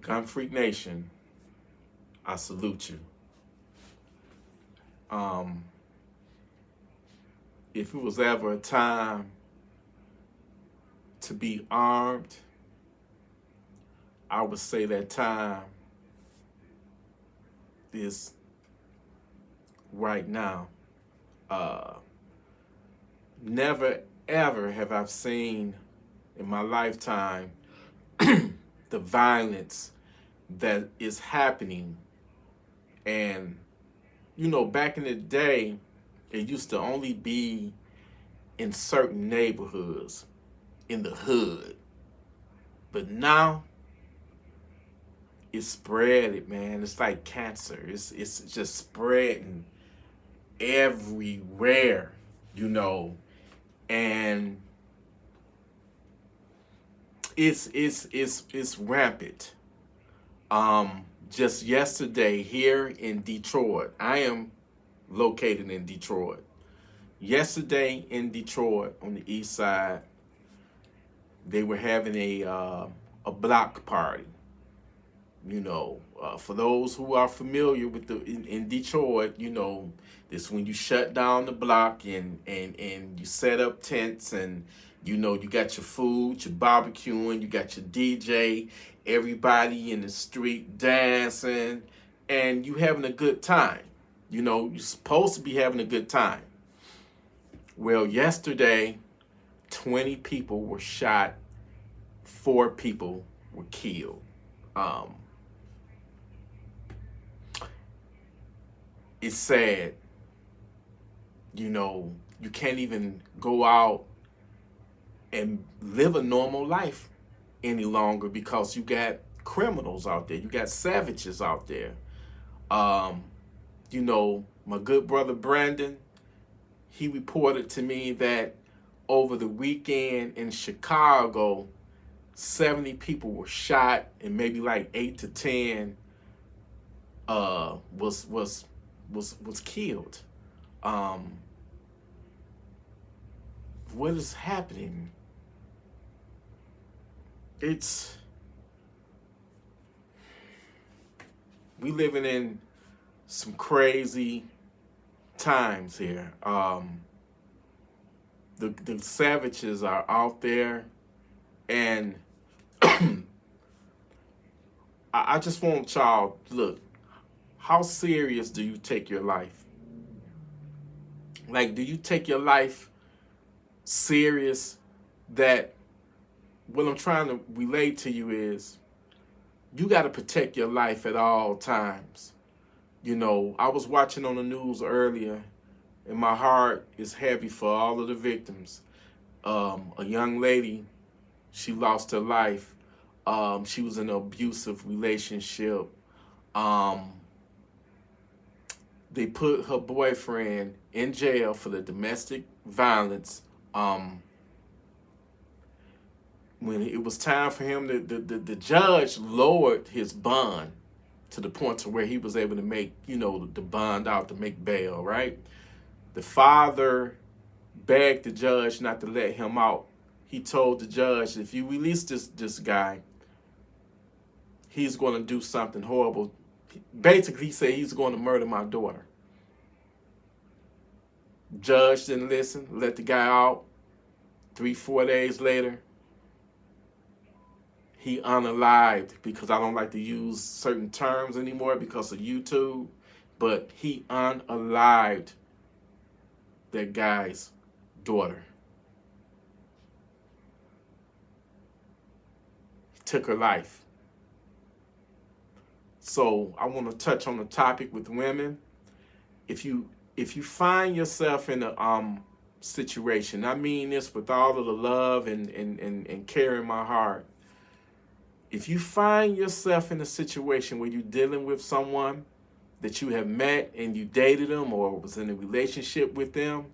Gunfreak Nation, I salute you. If it was ever a time to be armed, I would say that time is right now. Never ever have I seen in my lifetime the violence that is happening. And, back in the day, it used to only be in certain neighborhoods, in the hood. But now, it's spread, man. It's like cancer. It's just spreading everywhere, and it's rampant. Just yesterday here in Detroit, I am located in Detroit. Yesterday in Detroit on the east side, they were having a block party. For those who are familiar with in Detroit, this when you shut down the block and you set up tents and you got your food, your barbecuing, you got your DJ, everybody in the street dancing, and you having a good time. You're supposed to be having a good time. Well, yesterday, 20 people were shot, 4 people were killed. It's sad. You can't even go out and live a normal life any longer because you got criminals out there. You got savages out there. My good brother Brandon, he reported to me that over the weekend in Chicago, 70 people were shot and maybe like 8 to 10 was killed. What is happening? We living in some crazy times here. The savages are out there, and I just want y'all, look, how serious do you take your life? Like, do you take your life serious? That what I'm trying to relate to you is you got to protect your life at all times. I was watching on the news earlier, and my heart is heavy for all of the victims. A young lady, she lost her life. She was in an abusive relationship. They put her boyfriend in jail for the domestic violence. When it was time for him, the judge lowered his bond to the point to where he was able to make, the bond out to make bail, right? The father begged the judge not to let him out. He told the judge, if you release this guy, he's going to do something horrible. Basically, he said he's going to murder my daughter. Judge didn't listen, let the guy out. 3-4 days later, he unalived, because I don't like to use certain terms anymore because of YouTube, but he unalived that guy's daughter. He took her life. So I want to touch on the topic with women. If you find yourself in a situation, I mean this with all of the love and care in my heart. If you find yourself in a situation where you're dealing with someone that you have met and you dated them or was in a relationship with them,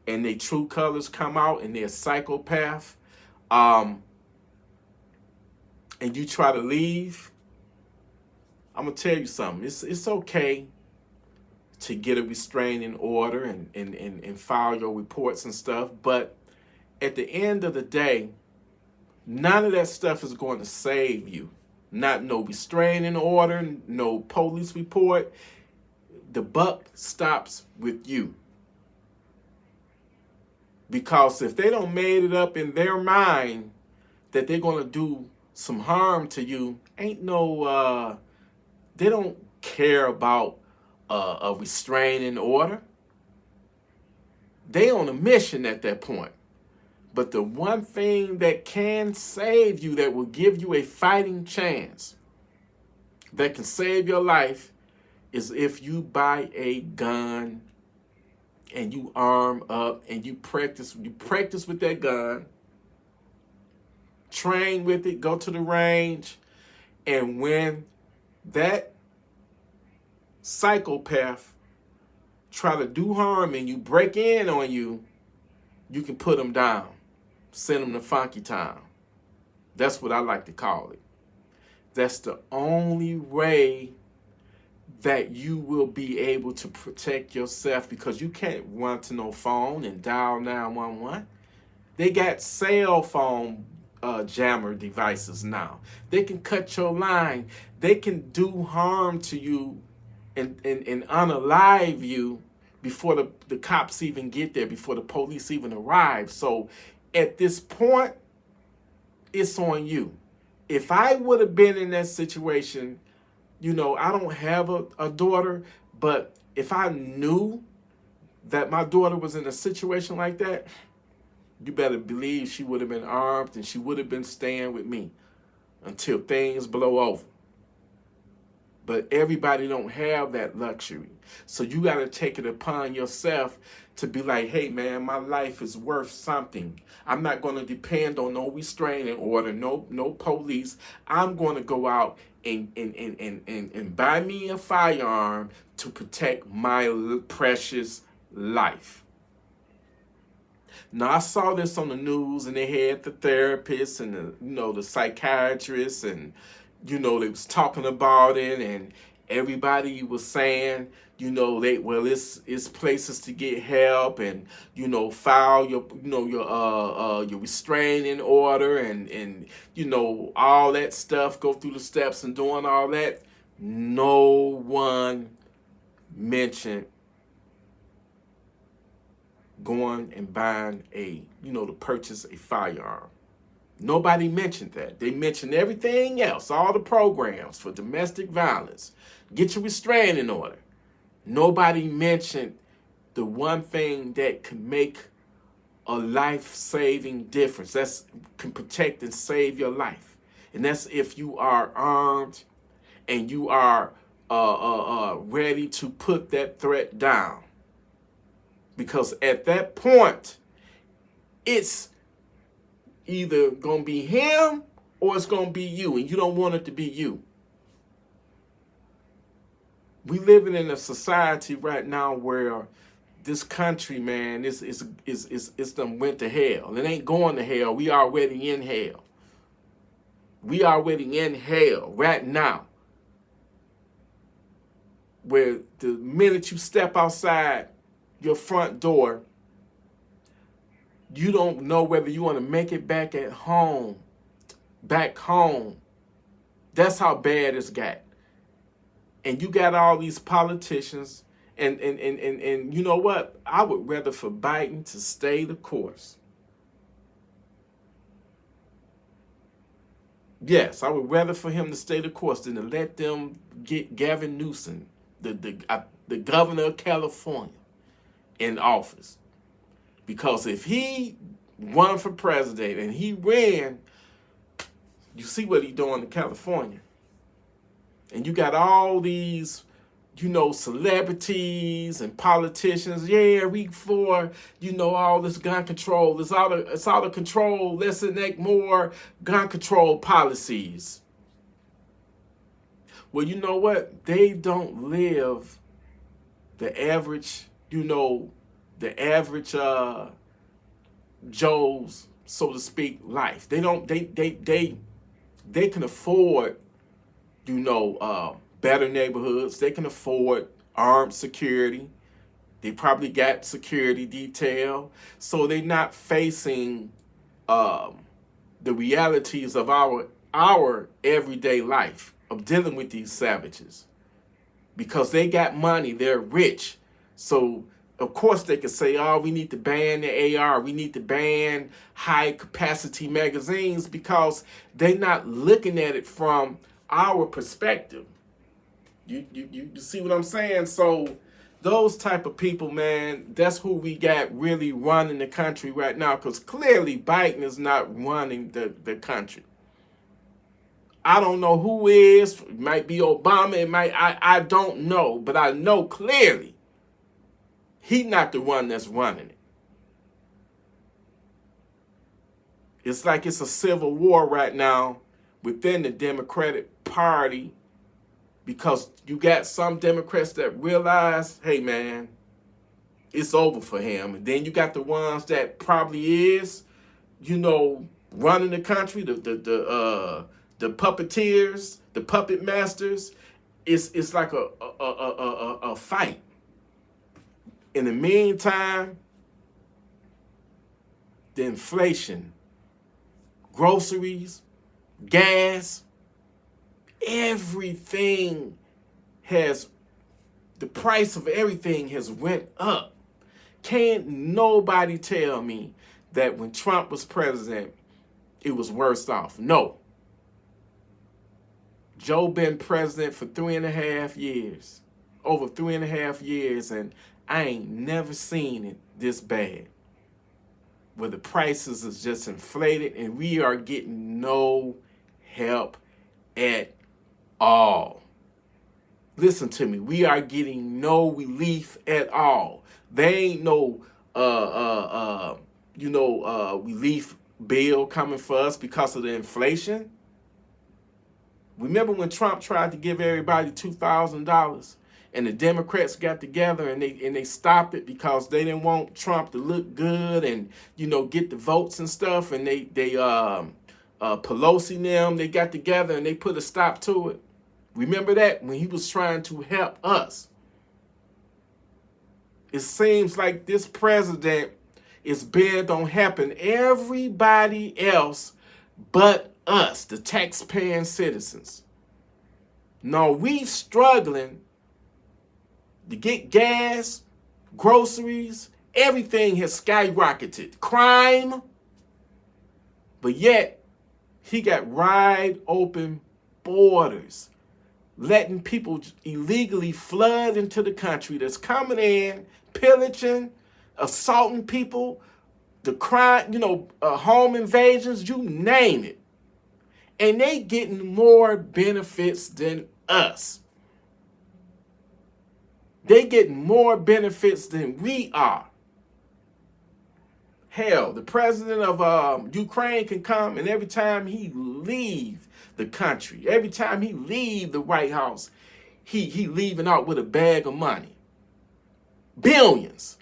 and their true colors come out and they're a psychopath, and you try to leave, I'm gonna tell you something. It's okay to get a restraining order and file your reports and stuff, but at the end of the day, none of that stuff is going to save you. not no restraining order, no police report. The buck stops with you. Because if they don't made it up in their mind that they're going to do some harm to you, ain't no, they don't care about a restraining order. They on a mission at that point. But the one thing that can save you, that will give you a fighting chance, that can save your life, is if you buy a gun and you arm up and you practice with that gun, train with it, go to the range, and when that psychopath try to do harm and you break in on you, you can put them down, send them to Funky Town. That's what I like to call it. That's the only way that you will be able to protect yourself, because you can't run to no phone and dial 911. They got cell phone jammer devices now. They can cut your line. They can do harm to you and unalive you before the cops even get there, before the police even arrive. So at this point, it's on you. If I would have been in that situation, you know, I don't have a daughter, but if I knew that my daughter was in a situation like that, you better believe she would have been armed and she would have been staying with me until things blow over. But everybody don't have that luxury. So you got to take it upon yourself to be like, hey, man, my life is worth something. I'm not going to depend on no restraining order, no police. I'm going to go out and buy me a firearm to protect my precious life. Now, I saw this on the news, and they had the therapists and the psychiatrists, and they was talking about it, and everybody was saying, it's places to get help, and file your restraining order, and all that stuff, go through the steps and doing all that. No one mentioned going and buying to purchase a firearm. Nobody mentioned that. They mentioned everything else, all the programs for domestic violence. Get your restraining order. Nobody mentioned the one thing that can make a life-saving difference. That can protect and save your life. And that's if you are armed and you are ready to put that threat down. Because at that point, it's either going to be him or it's going to be you, and you don't want it to be you. We living in a society right now where this country, man, it's done went to hell. It ain't going to hell. We already in hell. We already in hell right now. Where the minute you step outside your front door, you don't know whether you want to make it back home. That's how bad it's got. And you got all these politicians, and you know what? I would rather for Biden to stay the course. Yes, I would rather for him to stay the course than to let them get Gavin Newsom, the governor of California, in office. Because if he won for president and he ran, you see what he doing in California. And you got all these, celebrities and politicians. Yeah, we for, all this gun control. It's out of control. Let's enact more gun control policies. Well, you know what? They don't live the average, the average Joe's, so to speak, life. They don't. They can afford, better neighborhoods. They can afford armed security. They probably got security detail, so they're not facing the realities of our our everyday life of dealing with these savages because they got money, they're rich. So of course they could say, oh, we need to ban the AR, we need to ban high capacity magazines, because they're not looking at it from our perspective. You see what I'm saying? So those type of people, man, that's who we got really running the country right now, because clearly Biden is not running the country. I don't know who is. It might be Obama. It might, I don't know. But I know clearly he's not the one that's running it. It's like it's a civil war right now within the Democratic Party, because you got some Democrats that realize, hey, man, it's over for him. And then you got the ones that probably is, running the country, the puppeteers, the puppet masters. It's like a fight. In the meantime, the inflation, groceries, gas, everything the price of everything has went up. Can't nobody tell me that when Trump was president, it was worse off. No. Joe been president for 3.5 years, over 3.5 years, and I ain't never seen it this bad, where the prices is just inflated and we are getting no help at all. Listen to me, we are getting no relief at all. There ain't no relief bill coming for us because of the inflation. Remember when Trump tried to give everybody $2,000 and the Democrats got together and they stopped it because they didn't want Trump to look good and get the votes and stuff, and they Pelosi and them, they got together and they put a stop to it. Remember that, when he was trying to help us? It seems like this president is bent on helping everybody else but us, the taxpaying citizens. No, we struggling to get gas, groceries, everything has skyrocketed. Crime. But yet, he got wide open borders, letting people illegally flood into the country that's coming in, pillaging, assaulting people, the crime, home invasions, you name it. And they getting more benefits than us. They getting more benefits than we are. Hell, the president of Ukraine can come, and every time he leave the country, every time he leave the White House, he leaving out with a bag of money. Billions.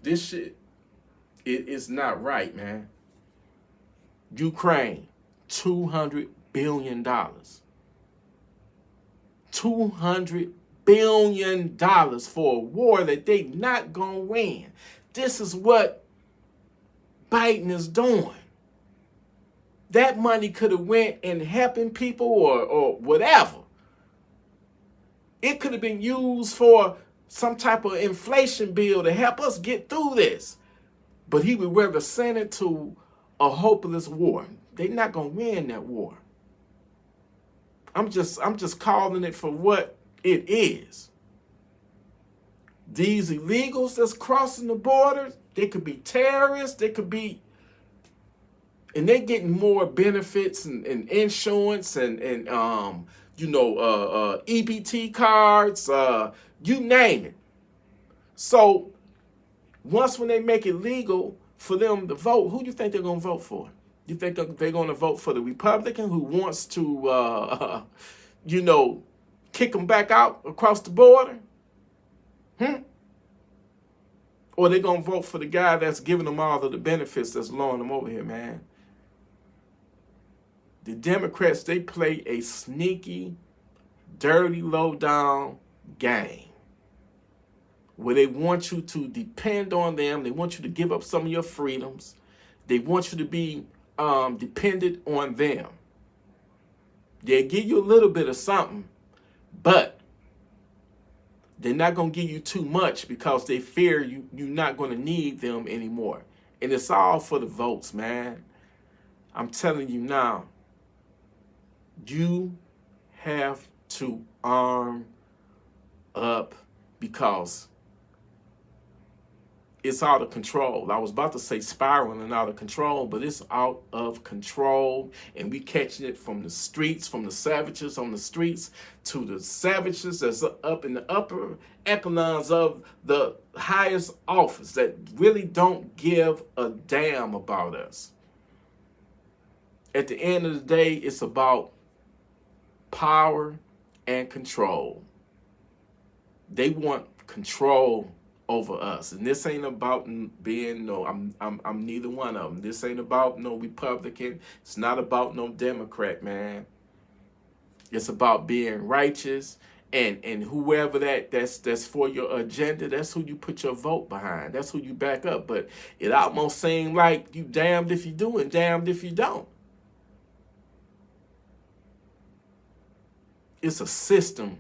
This shit, it is not right, man. Ukraine, $200 billion. $200 billion for a war that they not gonna win. This is what Biden is doing. That money could have went in helping people or whatever. It could have been used for some type of inflation bill to help us get through this. But he would rather send it to a hopeless war. They're not gonna win that war. I'm just calling it for what it is. These illegals that's crossing the border, they could be terrorists, they could be, and they're getting more benefits and insurance and EBT cards, you name it. So once when they make it legal for them to vote, who do you think they're going to vote for? You think they're going to vote for the Republican who wants to, kick them back out across the border? Or they going to vote for the guy that's giving them all of the benefits that's luring them over here, man? The Democrats, they play a sneaky, dirty, low-down game where they want you to depend on them. They want you to give up some of your freedoms. They want you to be dependent on them. They'll give you a little bit of something, but they're not going to give you too much because they fear you're not going to need them anymore. And it's all for the votes, man. I'm telling you now, you have to arm up because it's out of control. I was about to say spiraling out of control, but it's out of control. And we catching it from the streets, from the savages on the streets to the savages that's up in the upper echelons of the highest office that really don't give a damn about us. At the end of the day, it's about power and control. They want control over us, and this ain't about being I'm neither one of them. This ain't about no Republican. It's not about no Democrat, man. It's about being righteous, and whoever that's for your agenda, that's who you put your vote behind. That's who you back up. But it almost seems like you damned if you do and damned if you don't. It's a system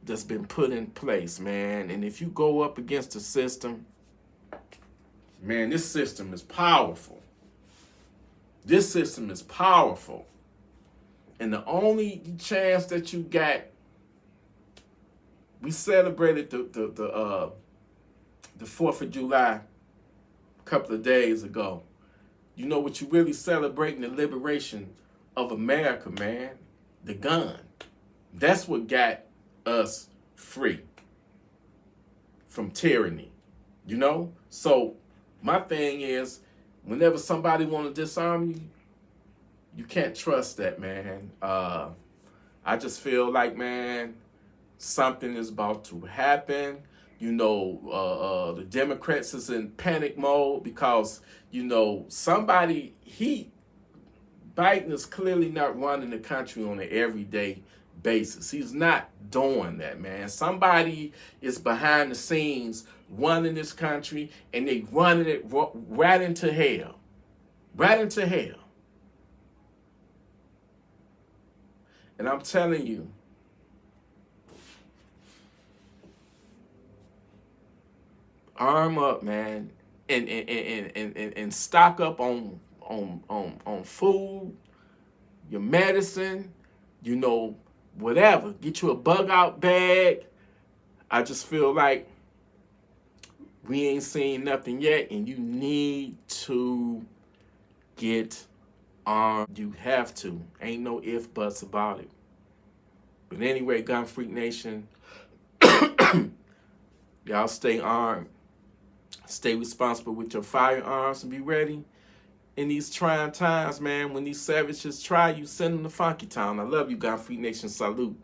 that's been put in place, man. And if you go up against the system, man, this system is powerful. This system is powerful. And the only chance that you got, we celebrated the 4th of July a couple of days ago. You know what you really celebrating? The liberation of America, man. The gun. That's what got us free from tyranny, you know? So my thing is, whenever somebody want to disarm you, you can't trust that, man. I just feel like, man, something is about to happen. You know, the Democrats is in panic mode because, you know, Biden is clearly not running the country on an everyday basis. He's not doing that, man. Somebody is behind the scenes running this country, and they running it right into hell. Right into hell. And I'm telling you, arm up, man, and stock up on food, your medicine, you know, whatever. Get you a bug out bag. I just feel like we ain't seen nothing yet, and you need to get armed. You have to. Ain't no if buts about it. But anyway, Gun Freak Nation, y'all stay armed. Stay responsible with your firearms and be ready in these trying times, man. When these savages try you, send them to Funky Town. I love you, Gunfreaknation Salute.